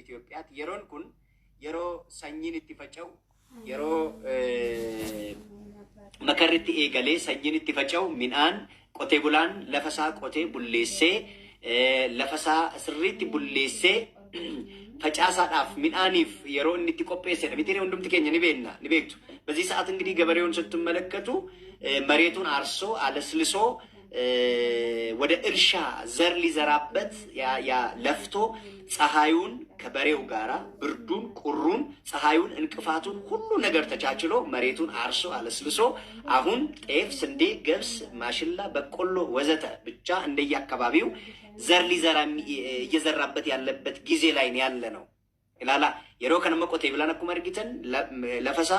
ኢትዮጵያት የሮን ኩን የሮ ሰኝን ኢትፈጨው የሮ መከርቲ ኤገሌ ሰኝን ኢትፈጨው ሚናን ቆቴ ቡላን ለፈሳ ቆቴ ቡሌሴ ለፈሳ ስሪት ቡሌሴ ፈጫሳዳፍ ሚናኒፍ የሮ እንት ቆጴሰ ለሚቴ ወንዱም ትከኛ ንቤና ንቤክቱ በዚህ ሰዓት እንግዲህ ገበሬውን ስትመለከቱ መሬቱን አርሶ አለስልሶ ወደ እርሻ ዘር ሊዘራበት ያ ለፍቶ ፀሐዩን ከበሬው ጋራ ብርዱን ቁሩን ፀሐዩን እንቅፋቱን ሁሉ ነገር ተቻችሎ መሬቱን አርሶ አለስልሶ አሁን ጤፍ ስንዴ ገብስ ማሽላ በቆሎ ወዘተ ብቻ እንደየአካባቢው ዘር ሊዘራ እየዘራበት ያለበት ጊዜ ላይ ያለ ነው ኢላላ የሮ ከነመቆቴ ብላነኩ መርጊተን ለፈሳ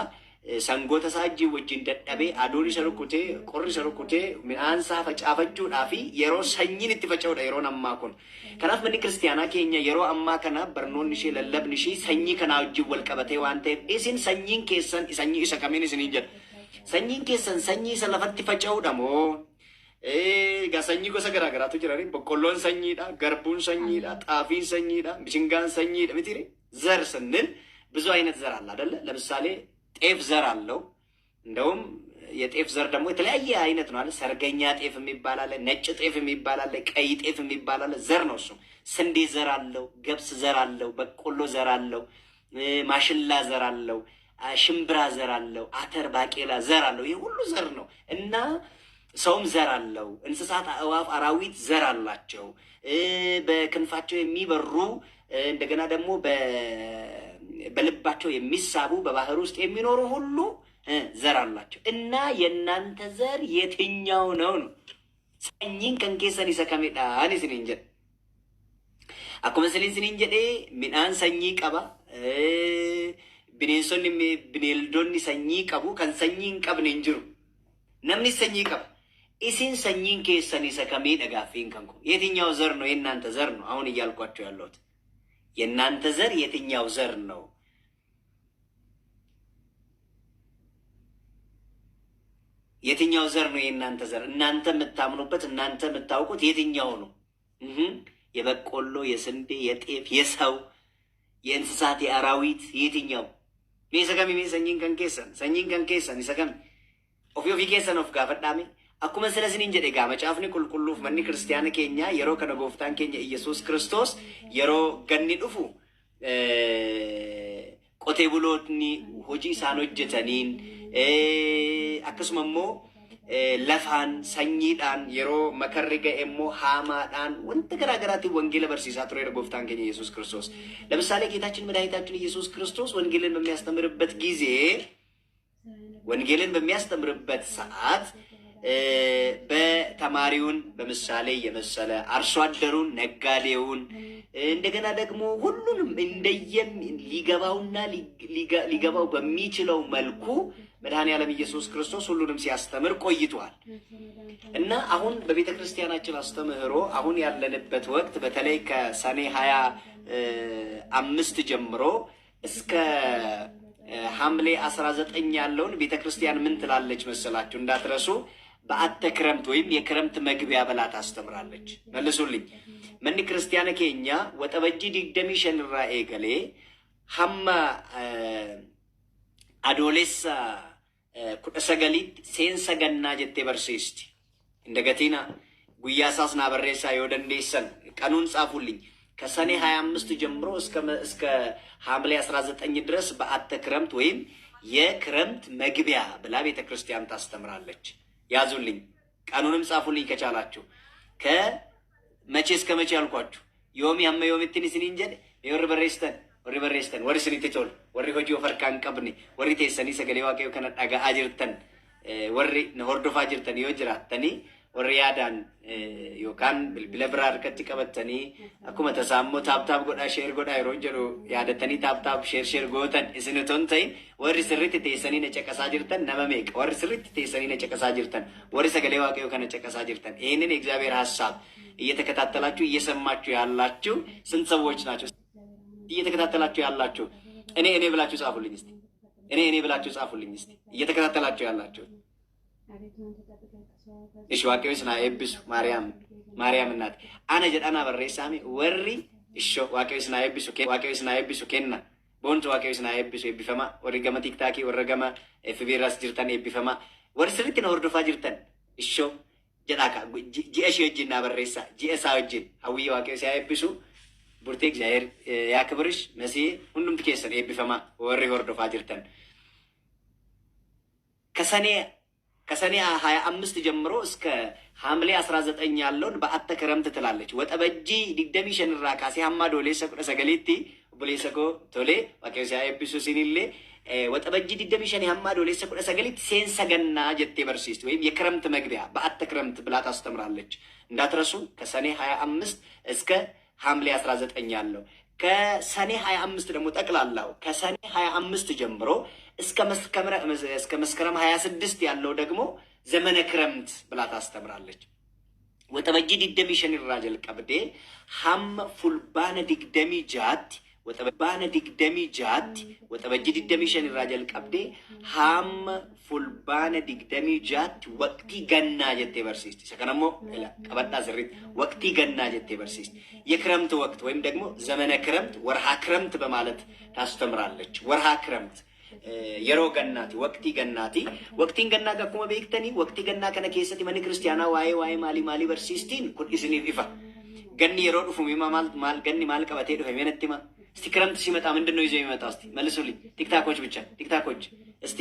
sangoota saajii wajjin dadhabee aduun isa rukkutee qorri isa rukkutee midhaansaa facaafachuudhaafi yeroo sanyiin itti faca'udha yeroo ammaa kun. Kanaaf manni kiristaanaa keenya yeroo ammaa kana barnoonni ishee lallabni ishee sanyii kanaa wajjin wal qabatee waan ta'eef isin sanyiin keessan sanyii isa kamiin isiniin jedha. Sanyiin keessan sanyii isa lafatti faca'udha moo? Egaa sanyii gosa garaa garaatu jira. Boqqolloon sanyiidha, garbuun sanyiidha, xaafiin sanyiidha, mishingaan sanyiidha mitiire ዘር ስንል ብዙ አይነት ዘር አለ አይደለ? ለምሳሌ ጤፍ ዘር አለው እንደውም የጤፍ ዘር ደግሞ የተለያየ አይነት ነው አይደል ሰርገኛ ጤፍ የሚባል አለ ነጭ ጤፍ የሚባል አለ ቀይ ጤፍ የሚባል አለ ዘር ነው እሱ ስንዴ ዘር አለው ገብስ ዘር አለው በቆሎ ዘር አለው ማሽላ ዘር አለው ሽምብራ ዘር አለው አተር ባቄላ ዘር አለው ይሄ ሁሉ ዘር ነው እና ሰውም ዘር አለው እንስሳት አዋፍ አራዊት ዘር አላቸው በክንፋቸው የሚበሩ እንደገና ደግሞ በልባቸው የሚሳቡ በባህር ውስጥ የሚኖሩ ሁሉ ዘር አላቸው እና የናንተ ዘር የትኛው ነው ሰኝን ከንኬሰን ይሰከመዳን ሲንጀ አኮመሰሊን ሲንጀዴ ሚናን ሰኝ ቀባ ቢኔሶን ቢኔልዶን ሰኝ ቀቡ ከን ሰኝን ቀብን እንጅሩ ነምኒ ሰኝ ቀባ ኢሲን ሰኝን ከሰን ይሰከመዳ ጋፊን ከንኩ የትኛው ዘር ነው የናንተ ዘር ነው አሁን ይያልኳቸው ያለሁት የናንተ ዘር የትኛው ዘር ነው የትኛው ዘር ነው የናንተ ዘር እናንተ የምታምኑበት እናንተ የምታውቁት የትኛው ነው የበቆሎ የስንዴ የጤፍ የሰው የእንስሳት የአራዊት የትኛው ሜሰከሚ ሜሰኝን ከንኬሰን ይሰከም ኦፊ ኬሰን ኦፍ ጋፈዳሜ አኩመ ስለዚህ እንጀ ደጋ መጫፍኒ ቁልቁሉፍ መኒ ክርስቲያን ኬኛ የሮ ከነጎፍታን ኬኛ ኢየሱስ ክርስቶስ የሮ ገኒ ዱፉ ቆቴ ብሎትኒ ሆጂ ሳኖጀተኒን akkasuma lafaan sanyiidhaan yeroo makarri ga'emmoo haamaadhaan wanta garaa garaatti wangeela barsiisaa ture gooftaan keenya ኢየሱስ ክርስቶስ ለምሳሌ ጌታችን መድኃኒታችን ኢየሱስ ክርስቶስ ወንጌልን በሚያስተምርበት ጊዜ ወንጌልን በሚያስተምርበት ሰዓት በተማሪውን በምሳሌ የመሰለ አርሶ አደሩን ነጋዴውን እንደገና ደግሞ ሁሉንም እንደየም ሊገባውና ሊገባው በሚችለው መልኩ መድኃኔ ዓለም ኢየሱስ ክርስቶስ ሁሉንም ሲያስተምር ቆይቷል እና አሁን በቤተ ክርስቲያናችን አስተምህሮ አሁን ያለንበት ወቅት በተለይ ከሰኔ 25 ጀምሮ እስከ ሐምሌ 19 ያለውን ቤተ ክርስቲያን ምን ትላለች መሰላችሁ እንዳትረሱ በአተ ክረምት ወይም የክረምት መግቢያ ብላ ታስተምራለች መልሱልኝ መኒ ክርስቲያን ኬኛ ወጠበጂ ዲግደሚ ሸንራ ኤገሌ ሐማ አዶሌሳ ኩደሰገሊት ሴንሰገና ጀቴ በርሲስቲ እንደገቲና ጉያሳስና በሬሳ ይወደንዴሰን ቀኑን ጻፉልኝ ከሰኔ 25 ጀምሮ እስከ ሐምሌ 19 ድረስ በአተ ክረምት ወይም የክረምት መግቢያ ብላ ቤተ ክርስቲያን ታስተምራለች ያዙልኝ ቀኑንም ጻፉልኝ ከቻላችሁ ከመቼ እስከ መቼ ያልኳችሁ ዮም ያመ ዮም እንትንስን እንጀል የወር በሬስተን ወር ስኒትቶል ወር ሆጂ ወፈርካን ቀብኒ ወር ተሰኒ ሰገሌ ዋቀዩ ከነዳጋ አጅርተን ወር ነሆርዶፋ አጅርተን ይወጅራተኒ ወር ያዳን ዮካን ብለብራር ከትቀበተኒ አኩመ ተሳሞ ታብታብ ጎዳ ሼር ጎዳ ይሮንጀሎ ያደተኒ ታብታብ ሼር ጎተን እስነቶን ታይ ወር ስሪት ተሰኒ ነጨቀሳ ጅርተን ነመሜቅ ወር ስሪት ተሰኒ ነጨቀሳ ጅርተን ወር ሰገሌ ዋቀዩ ከነጨቀሳ ጅርተን ይሄንን የእግዚአብሔር ሐሳብ እየተከታተላችሁ እየሰማችሁ ያላችሁ ስንት ሰዎች ናቸው እየተከታተላችሁ ያላችሁ እኔ ብላችሁ ጻፉልኝ እስቲ እኔ ብላችሁ ጻፉልኝ እስቲ እየተከታተላችሁ ያላችሁ እሺ ዋቀዩስና ኤብስ ማርያም እናት አነ ጀዳና በሬሳሚ ወሪ Isho waaqayyo isin haa eebbisu kenna. Boontu waaqayyo isin haa eebbisu eebbifama. Warri gama tiktaakii warra gama FB'irraas jirtan eebbifama. Warri sirriitti na hordofaa jirtan isho jedhaa ji'a ishee wajjin naa barreessa. Ji'a isaa wajjin hawwiyya waaqayyo si haa eebbisu. Burtee እግዚአብሔር ያክብርሽ መሲህ ሁሉም keessan eebbifama warri hordofaa jirtan. ከሰኔ 25 ጀምሮ እስከ ሐምሌ 19 ያለውን በአተ ክረምት ትላለች። ወጠበጂ ዲግደሚ ሸንራ ካሴ ሐማዶ ለሰቁ ሰገሊቲ ቡሌሰኮ ቶሌ ዋቄው ሲያይብሱ ሲኒሌ ወጠበጂ ዲግደሚ ሸን ሐማዶ ለሰቁ ሰገሊቲ ሴንሰገና ጀቴ በርሲስት ወይም የክረምት መግቢያ በአተ ክረምት ብላ ታስተምራለች። እንዳትረሱ ከሰኔ 25 እስከ ሐምሌ 19 ያለው ከሰኔ 25 ደግሞ ጠቅላላው ከሰኔ 25 ጀምሮ እስከ መስከረም 26 ያለው ደግሞ ዘመነ ክረምት ብላ ታስተምራለች። ወጠበጂ ዲግደሚ ሸንራ ጀል ቀብዴ ሐም ፉልባነ ዲግደሚ ጃት ወጠበጂ ዲግደሚ ሸንራ ጀል ቀብዴ ሐም ፉልባነ ዲግደሚ ጃት ወቅቲ ገና ጀቴ በርሲስቲ ሰከነሞ ቀበጣ ዝሪት ወቅቲ ገና ጀቴ በርሲስቲ የክረምት ወቅት ወይም ደግሞ ዘመነ ክረምት ወርሃ ክረምት በማለት ታስተምራለች። ወርሃ ክረምት የሮ ገናቲ ወቅቲን ገና ጋኩመ ቤክተኒ ወቅቲ ገና ከነ ኬሰቲ መኒ ክርስቲያና ዋይ ማሊ በርሲስቲን ኩን ኢስኒፍ ይፋ ገኒ የሮ ዱፉ ሚማ ማል ገኒ ማል ቀበቴ ዱፈ ሜነቲማ እስቲ ክረምት ሲመጣ ምንድነው ይዞ የሚመጣው? እስቲ መልሱልኝ። ቲክታኮች እስቲ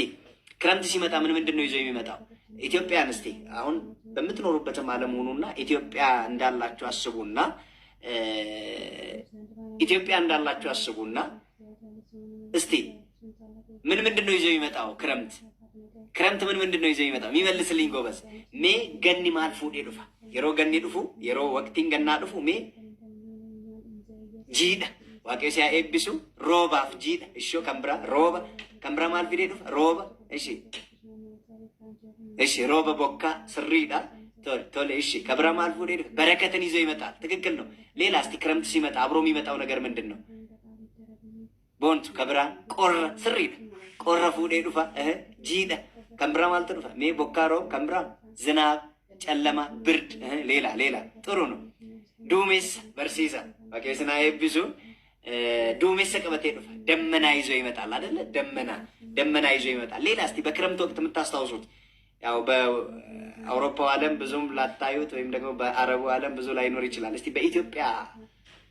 ክረምት ሲመጣ ምንድነው ይዞ የሚመጣው? ኢትዮጵያን እስቲ አሁን በምትኖሩበትም ዓለም ሆኑና ኢትዮጵያ እንዳላችሁ አስቡና እስቲ ምንድነው ይዞ የሚመጣው? ክረምት ምንድነው ይዞ የሚመጣው? የሚመልስልኝ ጎበዝ። ሜ ገኒ ማል ፉዴ ዱፋ የሮ ገኒ ዱፉ የሮ ወቅቲን ገና ዱፉ ሜ ጂዳ waaqayyo si haa eebbisu roobaaf jiidha ishoo kambira maal fidee dhufa rooba ishi rooba bokkaa sirriidha tole ishi kabira maal fuudhee dhufa በረከትን ይዞ ይመጣል። ትክክል ነው። ሌላ እስቲ ክረምት ሲመጣ አብሮ የሚመጣው ነገር ምንድን ነው? ቦንቱ ከብራ ቆረ ስሪidha ቆረ fuudhee dhufa jiidha kambira maaltu dhufa mee bokkaa roob kambira ዝናብ ጨለማ ብርድ ሌላ ጥሩ ነው። ዱሜስ በርሲሳ waaqayyo si haa eebbisu ዱሜስ ቀበቴ ዱፋ ደመና ይዞ ይመጣል አይደለ? ደመና ይዞ ይመጣል። ሌላ እስቲ በክረምት ወቅት የምታስታውሱት ያው በአውሮፓው ዓለም ብዙም ላታዩት ወይም ደግሞ በአረቡ ዓለም ብዙ ላይኖር ይችላል። እስቲ በኢትዮጵያ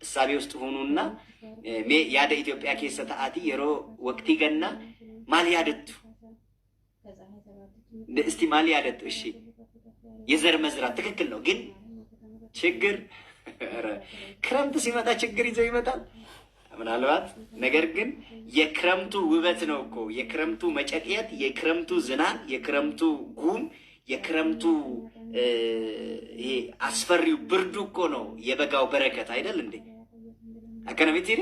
እሳቤ ውስጥ ሆኑና ያደ ኢትዮጵያ ኬሰተ አቲ የሮ ወቅቲ ገና ማል ያደቱ እስቲ ማል ያደቱ እሺ የዘር መዝራት ትክክል ነው። ግን ችግር ክረምት ሲመጣ ችግር ይዞ ይመጣል ምናልባት። ነገር ግን የክረምቱ ውበት ነው እኮ የክረምቱ መጨቅየት፣ የክረምቱ ዝናብ፣ የክረምቱ ጉም፣ የክረምቱ ይሄ አስፈሪው ብርዱ እኮ ነው የበጋው በረከት አይደል እንዴ? አከነሚቲሪ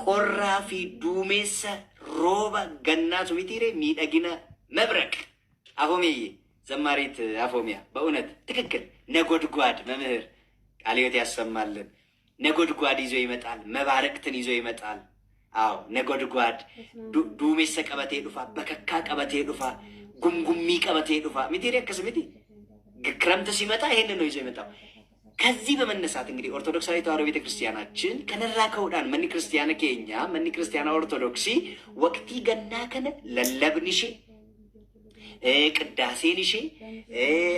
ቆራፊ ዱሜሰ ሮባ ገናቱ ሚቲሪ ሚደጊነ መብረቅ አፎሜዬ ዘማሪት አፎሚያ በእውነት ትክክል። ነጎድጓድ መምህር ቃለ ሕይወት ያሰማልን። ነጎድጓድ ይዞ ይመጣል። መባረቅትን ይዞ ይመጣል። አዎ ነጎድጓድ ዱሜሰ ቀበቴ ዱፋ በከካ ቀበቴ ዱፋ ጉምጉሚ ቀበቴ ዱፋ ሚቴሪ ከስሚቲ ክረምት ሲመጣ ይሄንን ነው ይዞ ይመጣው። ከዚህ በመነሳት እንግዲህ ኦርቶዶክሳዊ ተዋሕዶ ቤተክርስቲያናችን ከነራ ከውዳን መኒ ክርስቲያነ ኬኛ መኒ ክርስቲያና ኦርቶዶክሲ ወቅቲ ገና ከነ ለለብንሽ ቅዳሴን ishee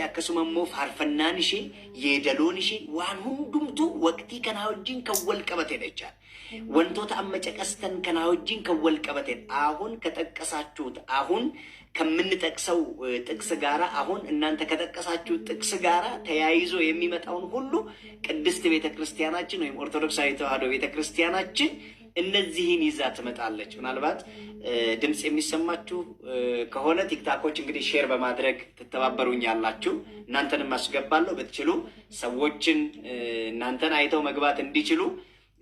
akkasuma immoo faarfannaan ishee yeedaloon ishee waan hundumtu waqtii kanaa wajjin kan wal qabatedha jechaadha. wantoota amma caqastan kanaa wajjin kan wal qabaten አሁን ከጠቀሳችሁት አሁን ከምንጠቅሰው ጥቅስ ጋራ አሁን እናንተ ከጠቀሳችሁት ጥቅስ ጋራ ተያይዞ የሚመጣውን ሁሉ ቅድስት ቤተክርስቲያናችን ወይም ኦርቶዶክሳዊ ተዋሕዶ ቤተክርስቲያናችን እነዚህን ይዛ ትመጣለች። ምናልባት ድምጽ የሚሰማችሁ ከሆነ ቲክታኮች እንግዲህ ሼር በማድረግ ትተባበሩኛላችሁ። እናንተንም አስገባለሁ። ብትችሉ ሰዎችን እናንተን አይተው መግባት እንዲችሉ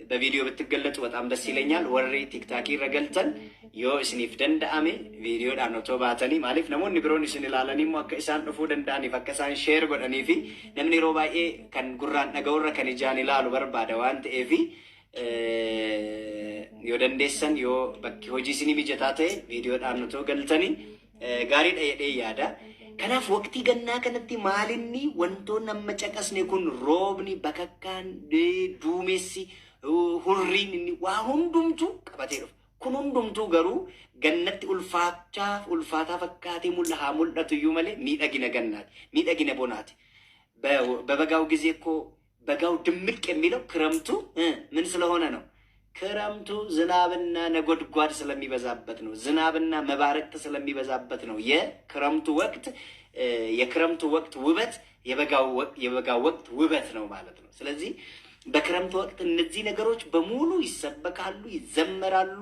በቪዲዮ ብትገለጡ በጣም ደስ ይለኛል። ወሬ ቲክታክ ይረገልተን ዮ እስኒፍ ደንዳአሜ ቪዲዮ ዳኖቶ ባተኒ ማሊፍ ነሞኒ ብሮን እስኒ ላለኒ ሞከ ኢሳን ዱፉ ደንዳኒ ፈከሳን ሼር ጎደኒፊ ነምኒ ሮባኤ ከን ጉራን ነገውረ ከን ጃኒ ላሉ በርባደ ዋንት ኤፊ yoo dandeessan yoo bakki hojii isinii mijataa ta'e viidiyoodhaan nutoo galtanii gaariidha jedhee yaada. Kanaaf waqtii gannaa kanatti maalinni wantoonni amma caqasne kun roobni bakakkaan duumessi hurriin inni waa hundumtu qabatee dhufa. Kun hundumtuu garuu gannatti ulfaataa fakkaatee mul'atu iyyuu malee miidhagina gannaati, miidhagina bonaati. በበጋው ጊዜ እኮ በጋው ድምቅ የሚለው ክረምቱ ምን ስለሆነ ነው? ክረምቱ ዝናብና ነጎድጓድ ስለሚበዛበት ነው። ዝናብና መባረቅት ስለሚበዛበት ነው። የክረምቱ ወቅት ውበት የበጋው ወቅት ውበት ነው ማለት ነው። ስለዚህ በክረምቱ ወቅት እነዚህ ነገሮች በሙሉ ይሰበካሉ፣ ይዘመራሉ።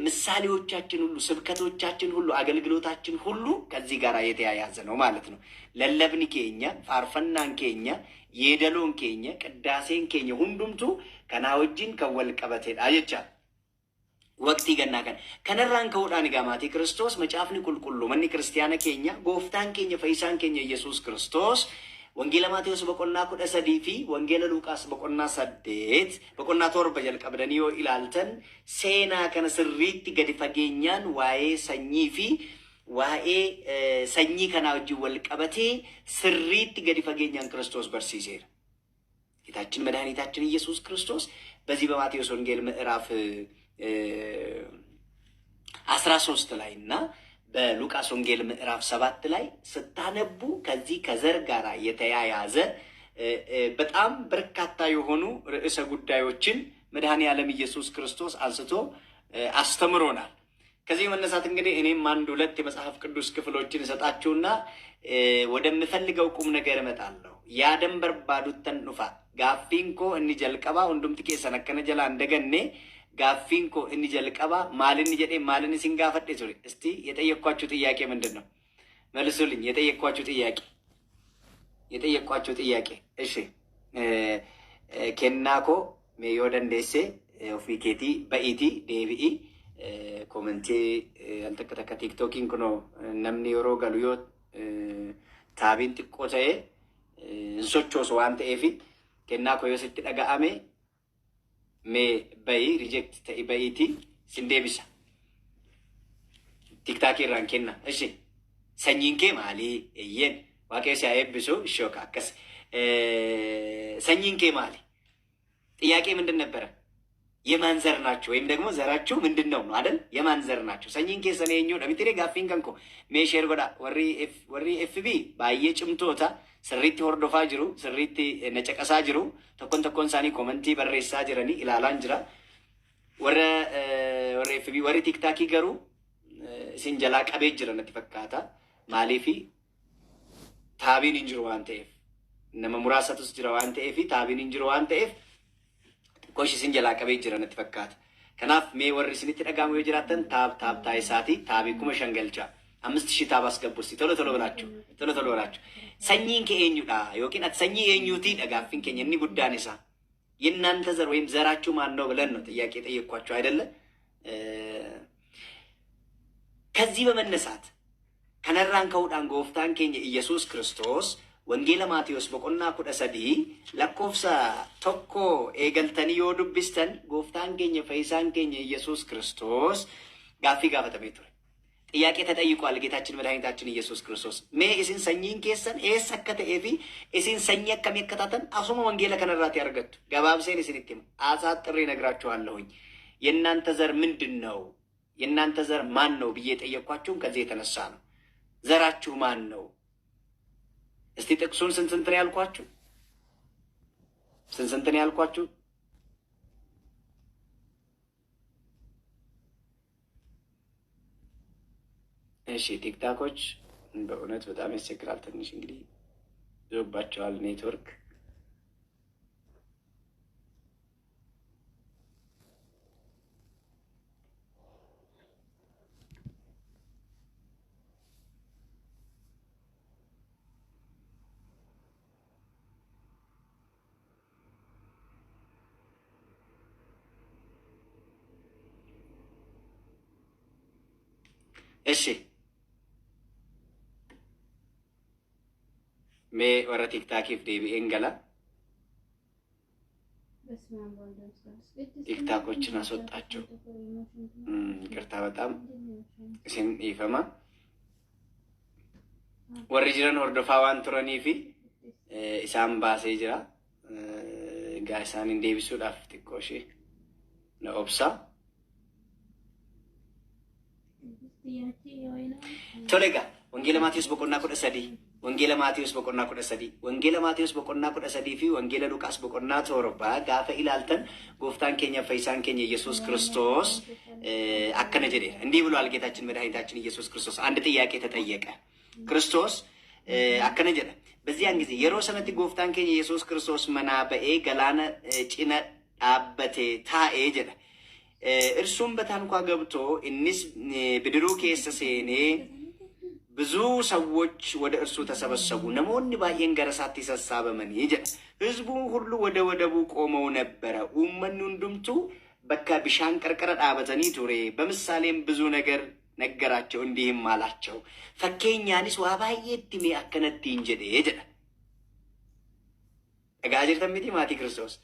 ምሳሌዎቻችን ሁሉ፣ ስብከቶቻችን ሁሉ፣ አገልግሎታችን ሁሉ ከዚህ ጋር የተያያዘ ነው ማለት ነው። ለለብን ኬኛ ፋርፈናን ኬኛ የደሎን ኬኛ ቅዳሴን ኬኛ ሁንዱምቱ ከናውጅን ከወልቀበቴ አየቻ ወቅቲ ገና ከነራን ከውዳን ጋማቲ ክርስቶስ መጫፍኒ ቁልቁሉ መኒ ክርስቲያነ ኬኛ ጎፍታን ኬኛ ፈይሳን ኬኛ ኢየሱስ ክርስቶስ ወንጌል ማቴዎስ በቆና ኩደ ሰዲፊ ወንጌል ሉቃስ በቆና ሰዴት በቆና ቶርበ ጀልቀብደኒዮ ኢላልተን ሴና ከነስሪት ገዲፈገኛን ዋኤ ሰኚፊ ዋኤ ሰኚ ከናውጂ ወልቀበቴ ስሪት ገዲፈገኛን ክርስቶስ በርሲሴር ጌታችን መድኃኒታችን ኢየሱስ ክርስቶስ በዚህ በማቴዎስ ወንጌል ምዕራፍ 13 ላይና በሉቃስ ወንጌል ምዕራፍ 7 ላይ ስታነቡ ከዚህ ከዘር ጋር የተያያዘ በጣም በርካታ የሆኑ ርዕሰ ጉዳዮችን መድኃኔ ዓለም ኢየሱስ ክርስቶስ አንስቶ አስተምሮናል። ከዚህ መነሳት እንግዲህ እኔም አንድ ሁለት የመጽሐፍ ቅዱስ ክፍሎችን እሰጣችሁና ወደምፈልገው ቁም ነገር እመጣለሁ። ያደም በርባዱተን ኑፋ ጋፊንኮ እኒ ጀልቀባ ሁንዱም ጥቄ ሰነከነ ጀላ እንደገኔ ጋፊንኮ እኒ ጀልቀባ ማልን ጀዴ ማልን ሲንጋፈዴ ሱሪ እስቲ የጠየቅኳችሁ ጥያቄ ምንድነው? መልሱልኝ። የጠየቅኳችሁ ጥያቄ እሺ ኬናኮ ሜዮ ደንዴሴ ኦፊኬቲ በኢቲ ዴቪኢ ኮሜንቴ አንተከተከ ቲክቶኪን ኩኖ ነምኒ ዮሮ ገሉዮ ታቢን ጥቆተዬ እንሶቾስ ዋንተ ኤፊ ኬናኮ ዮስቲ ደጋአሜ ሜ በይ ሪጀክት ተይ በኢቲ ሲንዴቢሳ ቲክታክ ራንኬና እሺ ሰኝንኬ ማሊ እየን ዋቄስ ያየብሱ ሾካ ከስ ሰኝንኬ ማሊ ጥያቄ ምንድን ነበረ? የማን ዘር ናችሁ ወይም ደግሞ ዘራችሁ ምንድነው ነው አይደል? የማን ዘር ናችሁ? ሰኝንኬ ሰኔኞ ደሚቴ ጋፊን ከንኮ ሜሼር ጎዳ ወሪ ኤፍቢ ባየ ጭምቶታ ስሪቲ ሆርዶፋ ጅሩ ስሪቲ ነጨቀሳ ጅሩ ተኮን ሳኒ ኮመንቲ በሬሳ ጅረኒ ኢላላን ጅራ ወረ ኤፍቢ ወሪ ቲክታኪ ገሩ ሲንጀላ ቀቤ ጅረነት ፈካታ ማሊፊ ታቢን እንጅሩ ዋንቴፍ ነመ ሙራሰቱስ ጅራ ዋንቴፍ ታቢን እንጅሩ ዋንቴፍ ኮሽ ሲንጀላ ቀቤ ጅረነት ፈካታ ከናፍ ሜ ወሪ ሲኒቲ ደጋሙ የጅራተን ታብ ታይሳቲ ታቢ ኩመ ሸንገልቻ 5000 ታብ አስገቡስ ቶሎ ብላችሁ ሰኚን ከኤኙዳ ዮኪን አትሰኚ ኤኙቲ ደጋፊን ከኝ እኒ ጉዳኔሳ የናንተ ዘር ወይም ዘራችሁ ማን ነው ብለን ነው ጥያቄ ጠየቅኳችሁ አይደለ? ከዚህ በመነሳት ከነራን ከውዳን ጎፍታን ከኝ ኢየሱስ ክርስቶስ ወንጌል ማቴዎስ በቆና ኩደ ሰዲ ለኮፍሳ ቶኮ ኤገልተኒ ዮዱብስተን ጎፍታን ከኝ ፈይሳን ከኝ ኢየሱስ ክርስቶስ ጋፊ ጋፈተሜቱ ጥያቄ ተጠይቋል። ጌታችን መድኃኒታችን ኢየሱስ ክርስቶስ ሜ እሲን ሰኚን ከሰን ኤሰከተ ኤፊ እሲን ሰኘ ከመከታተን አሱሞ ወንጌል ከነራት ያርገቱ ገባብሴን እሲንቲም አሳጥሬ ነግራችኋለሁኝ። የናንተ ዘር ምንድነው? የናንተ ዘር ማን ነው ብዬ ጠየቅኳችሁ። ከዚህ የተነሳ ነው። ዘራችሁ ማን ነው? እስቲ ጥቅሱን ስንት ነው ያልኳችሁ? ስንት ነው ያልኳችሁ? እሺ ቲክታኮች በእውነት በጣም ያስቸግራል። ትንሽ እንግዲህ ይዞባቸዋል ኔትወርክ። እሺ ሜ ወረ ቲክታኪፍ ዴቢኤን ገላ ቲክታኮችን አስወጣቸው። ይቅርታ በጣም እሲን ይፈማ ورجلن هردفاوان تراني في إسام باسيجرا قاسان إندي بسود أفتكوشي نأبسا توليغا وانجيل ماتيوس بقولنا كده سدي وانجيل ماتيوس بقولنا كده سدي وانجيل ماتيوس بقولنا كده سدي في وانجيل لوكاس بقولنا توربا غافة إلالتن غفتان كينيا فيسان كينيا يسوس كريستوس أكنا جدي عندي بلو على كتاچن مدحيتاچن يسوس كريستوس عند ጥያቄ ተጠየቀ ክርስቶስ أكنا جدي በዚያን ጊዜ የሮሰነት غفتان كينيا يسوس كريستوس መናበኤ ገላነ ጭነ ዳበቴ ታኤ ጀደ እርሱም በታንኳ ገብቶ እንስ ብድሩ ከሰሴኔ ብዙ ሰዎች ወደ እርሱ ተሰበሰቡ ነሞን ባየን ገረሳት ይሰሳበ ምን ይጀ ህዝቡ ሁሉ ወደ ወደቡ ቆመው ነበረ ኡመኑን ድምቱ በካ ቢሻን ቀርቀረ ዳበተኒ ቱሬ በምሳሌም ብዙ ነገር ነገራቸው እንዲህም አላቸው ፈከኛንስ ዋባየት ሚ አከነቲ እንጀደ ይጀ እጋጀር ተምቲ ማቲ ክርስቶስ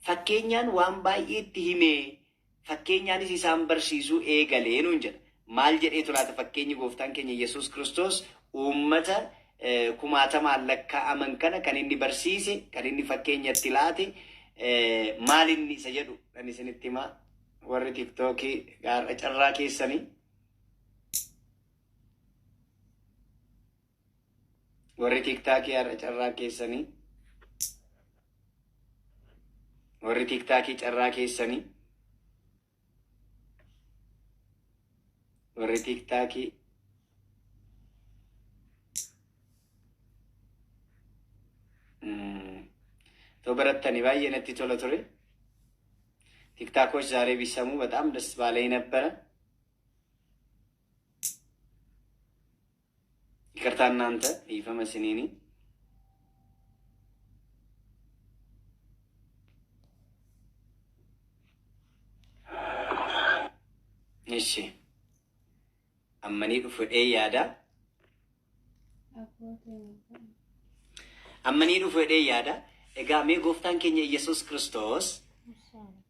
ፈከኛን ዋምባየት ሂሜ ፈከኛንስ ኢሳን በርሲሱ ኤገሌኑ እንጀ ማል ጀዴ ቱላተ ፈከኝ ጎፍታን ከኝ ኢየሱስ ክርስቶስ ኡመተ ኩማተማ ለካ አመንከነ ከኒኒ በርሲሲ ከኒኒ ፈከኝ ትላቲ ማልኒ ሰጀዱ ለኒ ስንቲማ ወር ቲክቶክ ጋር ጨራ ኬሰኒ ወር ቲክታክ ያር ጨራ ኬሰኒ ወር ቲክታክ ጨራ ኬሰኒ warri tiktaaki to barattani baay'ee natti tola ture ቲክታኮች ዛሬ ቢሰሙ በጣም ደስ ባለኝ ነበረ ይቅርታ እናንተ ይፈመስኒኒ እሺ أمني رفعي يادا أمني رفعي يادا إجامي غفتان كني يسوع كريستوس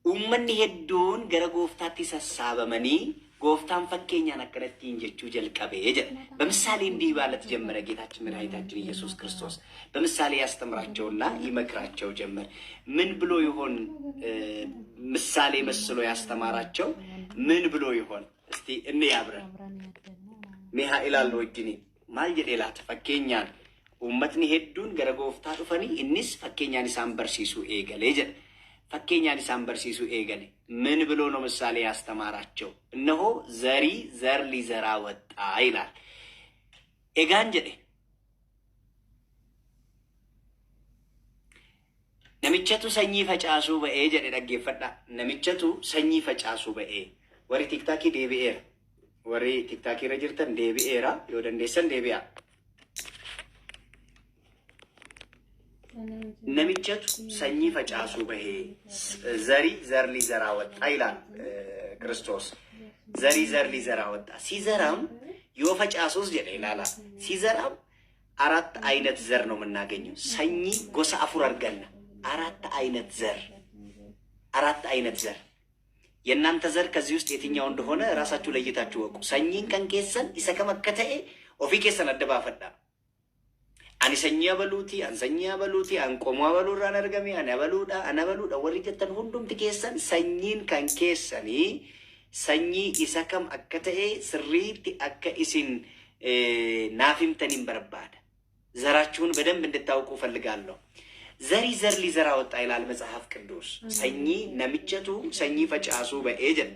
أمني هدون غير غفتاتي سسابا مني غفتان فكيني أنا كرتين جتوجل كبيج بمثالين دي بالت جمرة جيتاش من هيدا يسوع كريستوس بمثالي استمرار جونا يمكرات جو جمر من بلو يهون مثالي مسلو يستمرات جو من بلو يهون استي إني أبرة مها إلى الوجني ما يجري لا تفكينيان أمتني هدون غرغوفتا فني الناس فكينيان سامبر سيسو إيجاليج فكينيان سامبر سيسو إيجالي من بلونو مسالي استماراتشو إنه زري زر لي زراوت عيلا إيجانجري نميتشتو سني فجأسو بأي جري رجع فدا نميتشتو سني فجأسو بأي وري تيكتاكي دي بير وري تيكتاكي رجرتن دي بيرا يودن ديسن دي بيا نميتشتو سني فجأسو بأي زري زر لي زراوت عيلا كريستوس زري زر لي زراوت سيزرام يو فجأسوس جري لالا سيزرام አራት አይነት ዘር ነው የምናገኘው ሰኚ ጎሳ አፉር አርገና አራት አይነት ዘር የእናንተ ዘር ከዚህ ውስጥ የትኛው እንደሆነ ራሳችሁ ለይታችሁ ወቁ ሰኚን ከንከሰን ይሰከመከተኤ ኦፊ ከሰን አደባፈዳ አኒ ሰኛ በሉቲ አንሰኛ በሉቲ አንቆሟ በሉራ ነርገሚ አነበሉዳ ወሪጀተን ሁንዱም ትከሰን ሰኚን ከንከሰኒ ሰኚ ይሰከም አከተኤ ስሪቲ አከ ኢሲን ናፊምተኒን በረባዳ ዘራችሁን በደንብ እንድታውቁ ፈልጋለሁ ዘሪ ዘር ሊዘራ ወጣ ይላል መጽሐፍ ቅዱስ ሰኚ ነምጨቱ ሰኚ ፈጫሱ በኤጀን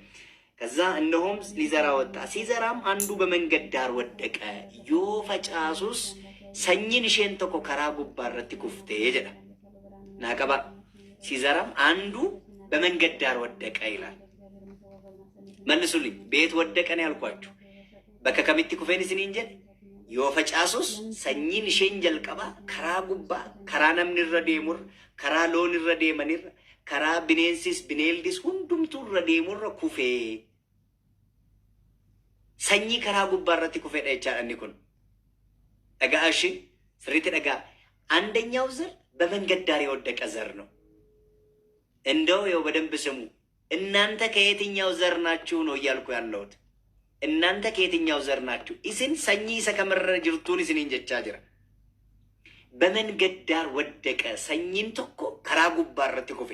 ከዛ እነሆም ሊዘራ ወጣ ሲዘራም አንዱ በመንገድ ዳር ወደቀ ዮ ፈጫሱስ ሰኚን ሸንተኮ ከራ ጉባረት ኩፍቴ ጀዳ ናቀባ ሲዘራም አንዱ በመንገድ ዳር ወደቀ ይላል መልሱልኝ ቤት ወደቀ ነው ያልኳችሁ በከከሚቲ ኩፌንስ እንጀ ዮ ፈጫሱስ ሰኚን ሸንጀል ቀባ ከራ ጉባ ከራ ነምን ረዴሙር ከራ ሎን ረዴመኒር ከራ ቢኔንሲስ ቢኔልዲስ ሁንዱምቱ ረዴሙር ኩፌ ሰኚ ከራ ጉባ ረቲ ኩፌ ዳይቻ አንኩን ደጋሽ ፍሪት ደጋ አንደኛው ዘር በመንገድ ዳር የወደቀ ዘር ነው እንደው የው በደንብ ስሙ እናንተ ከየትኛው ዘር ናችሁ ነው እያልኩ ያለሁት እናንተ ከየትኛው ዘር ናችሁ? ኢስን ሰኚ ሰከመረ ጅርቱን ኢስን እንጀቻ ጅራ በመንገድ ዳር ወደቀ ሰኚን ተኮ ከራ ጉባረት ኩፌ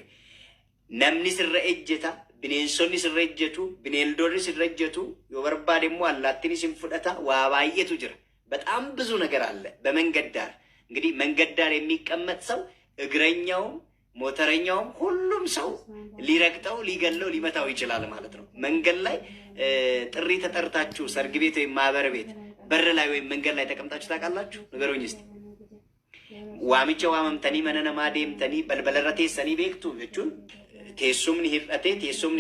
ነምኒ ስረ እጀታ ብኔንሶኒ ስረ እጀቱ ብኔልዶሪ ስረ እጀቱ የወርባ ደግሞ አላትኒ ሲንፉደታ ዋባየቱ ጅራ በጣም ብዙ ነገር አለ በመንገድ ዳር። እንግዲህ መንገድ ዳር የሚቀመጥ ሰው እግረኛውም ሞተረኛውም ሁሉም ሰው ሊረግጠው ሊገለው ሊመታው ይችላል ማለት ነው። መንገድ ላይ ጥሪ ተጠርታችሁ ሰርግ ቤት ወይም ማህበር ቤት በር ላይ ወይም መንገድ ላይ ተቀምጣችሁ ታውቃላችሁ? ንገሩኝ እስቲ። ዋሚቸ ዋመምተኒ መነነማ ዴምተኒ በልበለረቴ ሰኒ ቤክቱ ጀቹን ቴሱምኒ ሂርጠቴ ቴሱምኒ